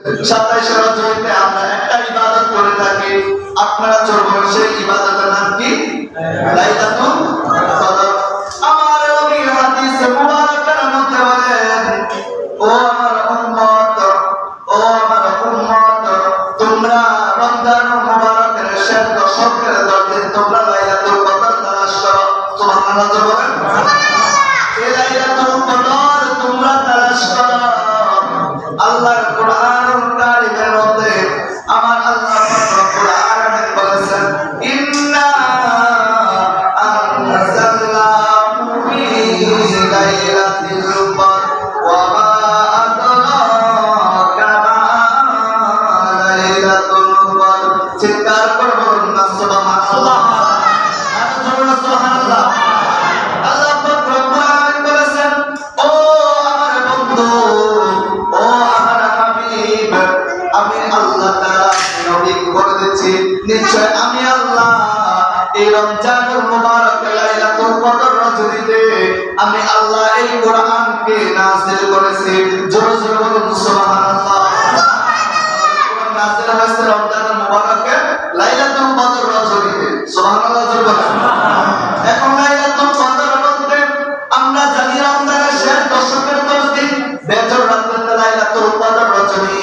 27 রজনীতে আমরা একটা ইবাদত করে থাকি, আপনারা চলবেন সেই ইবাদতের নাম কি? লাইলাতুল কদর। আমার নবী হাদিসে মুবারাকার মধ্যে বলেন, ও আমার উম্মত, ও আমার উম্মত, তোমরা রমজান মুবারকের শেষ দশকের 10 দিন তোমরা লাইলাতুল কদর তালাশ করো। সুবহানাল্লাহ বলেন। এই লাইলাতুল কদর তোমরা তালাশ করো। আল্লাহর কোরআনুল কারীমের মধ্যে আমার আল্লাহ পাক রব্বুল আলামিন বলেছেন, ইন্না আনজালনাহু ফি লাইলাতিল কদর ওয়া মা আদরাকা মা লাইলাতুল কদর। চিৎকার করে বলুন না সুবহানাল্লাহ। আর জোরে সুবহানাল্লাহ। আল্লাহ পাক রব্বুল আলামিন বলেছেন, ও আমার বন্ধু, ও আমার হাবিব, আমি আল্লাহ তাআলা নবীকে বলে দিচ্ছি, নিশ্চয় আমি আল্লাহ এই রমজানুল মুবারক লাইলাতুল কদর রজনীতে আমি আল্লাহ এই কোরআনকে নাযিল করেছি। জোরে জোরে বলুন সুবহানাল্লাহ। কোরআন নাযিল হয়েছে রমজানুল মুবারকে লাইলাতুল কদর রজনীতে। সুবহানাল্লাহ জোরে বলেন। এখন লাইলাতুল কদর বলতে আমরা জানি রমজানের শেষ দশকের 10 দিন বেজর রাতে লাইলাতুল কদর রজনী,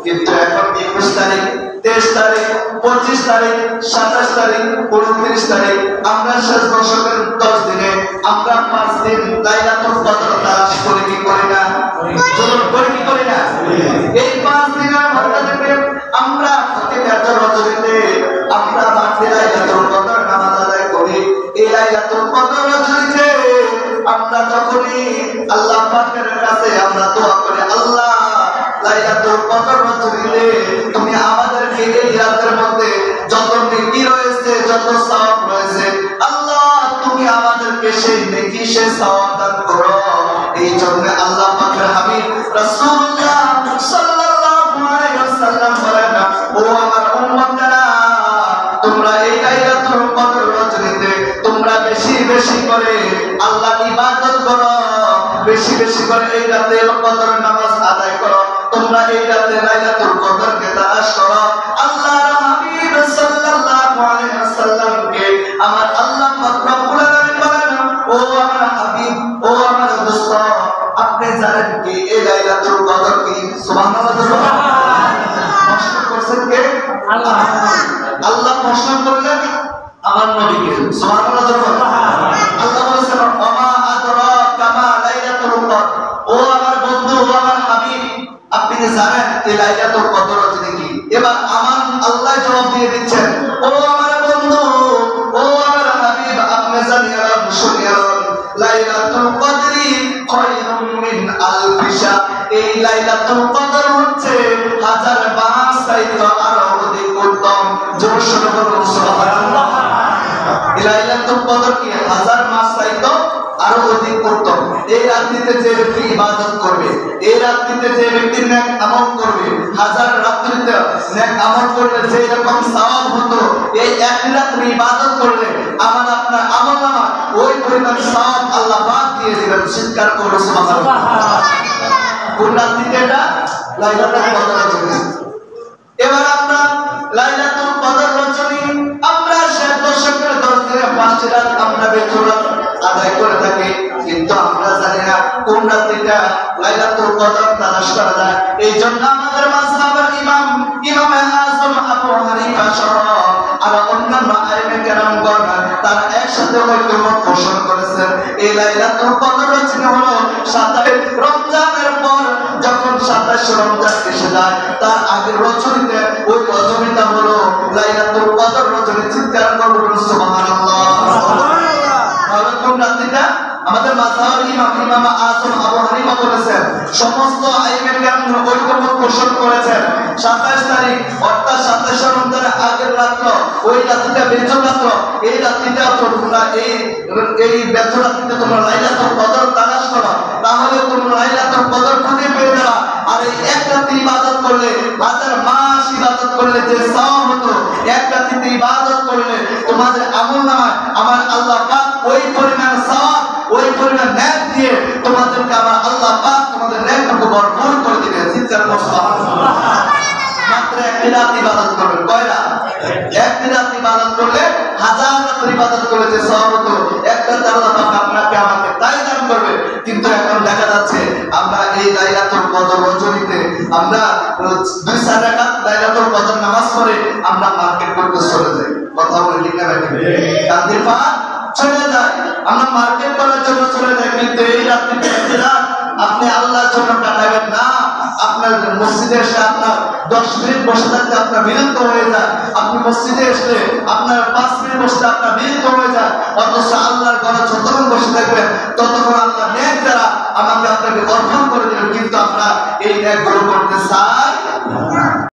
কিন্তু এখন 21 তারিখ, 23 তারিখ, 25 তারিখ, 27 তারিখ, 29 তারিখ, আমরা শেষ দশকের 10 দিনে আমরা 5 দিন লাইলাতুল কদর তালাশ করি কি করি না? জোর করি কি করি না? এই 5 দিনের মধ্যে থেকে আমরা প্রতি বেজর রজনীতে আমরা 5 দিন লাইলাতুল কদর নামাজ আদায় করি। এই লাইলাতুল কদর রজনীতে আমরা যখনই আল্লাহ পাকের কাছে আমরা দোয়া করি, আল্লাহ লাইলাতুল কদর রজনীতে তুমি আমাদেরকে এই রাতের মধ্যে যত নেকি রয়েছে, যত সওয়াব রয়েছে, আল্লাহ তুমি আমাদেরকে সেই নেকি সেই সওয়াব দান করো। এই জন্য আল্লাহ পাকের হাবিব রাসূলুল্লাহ সাল্লাল্লাহু আলাইহি ওয়াসাল্লাম বলেন, ও আমার উম্মতেরা, তোমরা এই লাইলাতুল কদর রজনীতে তোমরা বেশি বেশি করে আল্লাহর ইবাদত করো, বেশি বেশি করে এই রাতের কদর নামাজ আদায় করো, তোমরা এই রাতে লাইলাতুল কদরকে তালাশ করো। আল্লাহর হাবিব সাল্লাল্লাহু আলাইহি ওয়াসাল্লামকে আমার আল্লাহ পাক রব্বুল আলামিন বলেন, ও আমার হাবিব, ও আমার দোস্ত, আপনি জানেন কি এই লাইলাতুল কদর কি? সুবহানাল্লাহ। প্রশ্ন করছেন কে? আল্লাহ। আল্লাহ প্রশ্ন করলেন আমার নবীকে। সুবহানাল্লাহ। আল্লাহ বলেছেন, ওমা আদরাকা মা লাইলাতুল কদর, ও আমার বন্ধু, ও আমার হাবিব, আপনি জানেন এই লাইলাতুল কদর রজনী কি? এবার আমার আল্লাহ জবাব দিয়ে দিচ্ছেন, ও আমার বন্ধু, ও আমার হাবিব, আপনি জানেন শুনিয়া লাইলাতুল কদরি খায়রুম মিন আলফি শাহর। এই লাইলাতুল কদর হচ্ছে 1000 মাস চাইতে আরো অধিক উত্তম। জোরে সোরে বলুন সুবহানাল্লাহ। এই লাইলাতুল কদর কি 1000 মাস চাইতে আরো অধিক উত্তম। এই রাত্রিতে যে ব্যক্তি ইবাদত করবে, এই রাত্রিতে যে ব্যক্তি নেক আমল করবে, 1000 রাত্রিতে নেক আমল করলে যে রকম সওয়াব হতো, এই এক রাত্রি ইবাদত করলে আমার আপনার আমলনামা ওই পরিমাণ সওয়াব আল্লাহ পাক দিয়ে দিবেন। চিৎকার করে সুবহানাল্লাহ। কোন রাত্রিতে এটা? লাইলাতুল কদর রজনী। এবার আমরা লাইলাতুল কদর রজনী আমরা শেষ দশকের 10 দিনে 5 রাত আমরা বেজরাত আদায় করে থাকি, কিন্তু আমরা জানি না কোন রাত্রিটা লাইলাতুল কদর তালাশ করা যায়। এই জন্য আমাদের মাযহাবের ইমাম আযম আবু হানিফা সহ আর অন্যান্য আইমে কেরামগণ তারা একসাথে ঐকমত পোষণ করেছেন, এই লাইলাতুল কদর রজনী হলো 27 রমজানের পর যখন 27 রমজান এসে যায় তার আগের রজনীতে, ওই রজনীটা হলো লাইলাতুল কদর রজনী। চিৎকার করুন সুবহানাল্লাহ। কোন রাত্রিটা? আমাদের মাযহাবের ইমাম আযম আবু হানিফা বলেছেন, সমস্ত আইমে কেরাম ঐকমত পোষণ করেছেন 27 তারিখ অর্থাৎ 27 রমজানের আগের রাত, ওই রাত্রিটা বেজর রাত, এই রাত্রিটা তোমরা এই বেজর রাত্রিতে তোমরা লাইলাতুল কদর তালাশ করো, তাহলে তোমরা লাইলাতুল কদর খুঁজে পেয়ে যাবে। আর এই এক রাত্রি ইবাদত করলে 1000 মাস ইবাদত করলে যে সওয়াব হতো, এক রাত্রিতে ইবাদত করলে তোমাদের আমলনামায় আমার আল্লাহ পাক ওই পরিমাণ সওয়াব, ওই পরিমাণ নেক দিয়ে তোমাদেরকে আমার আল্লাহ পাক তোমাদের নেককে ভরপুর করে দিবেন। চিৎকার করে সুবহানাল্লাহ। একটি রাত ইবাদত করবেন। কয় রাত? একটি রাত ইবাদত করলে 1000 রাতের ইবাদত করলে যে সওয়াব হতো, একটা আল্লাহ পাক আপনাকে আমাকে তাই দান করবে। কিন্তু এখন দেখা যাচ্ছে আমরা এই লাইলাতুল কদর রজনীতে আমরা 2-4 রাকাত লাইলাতুল কদর নামাজ পড়ে আমরা মার্কেট করতে চলে যাই। কথা বলে ঠিক না ভাই? কান্দির পা চলে যায়, আমরা মার্কেট করার জন্য চলে যাই। কিন্তু এই রাত্রিতে আপনি আল্লাহর জন্য কাটাবেন না। আপনার মসজিদে এসে আপনার 10 মিনিট বসে থাকতে আপনার বিরক্ত হয়ে যায়। আপনি মসজিদে এসে আপনার 5 মিনিট বসতে আপনার বিরক্ত হয়ে যায়। অথচ আল্লাহর ঘরে যতক্ষণ বসে থাকবেন ততক্ষণ আল্লাহ নেক দ্বারা আমাকে আপনাকে অর্পণ করে দেবেন। কিন্তু আমরা এই নেক গুলো করতে চাই।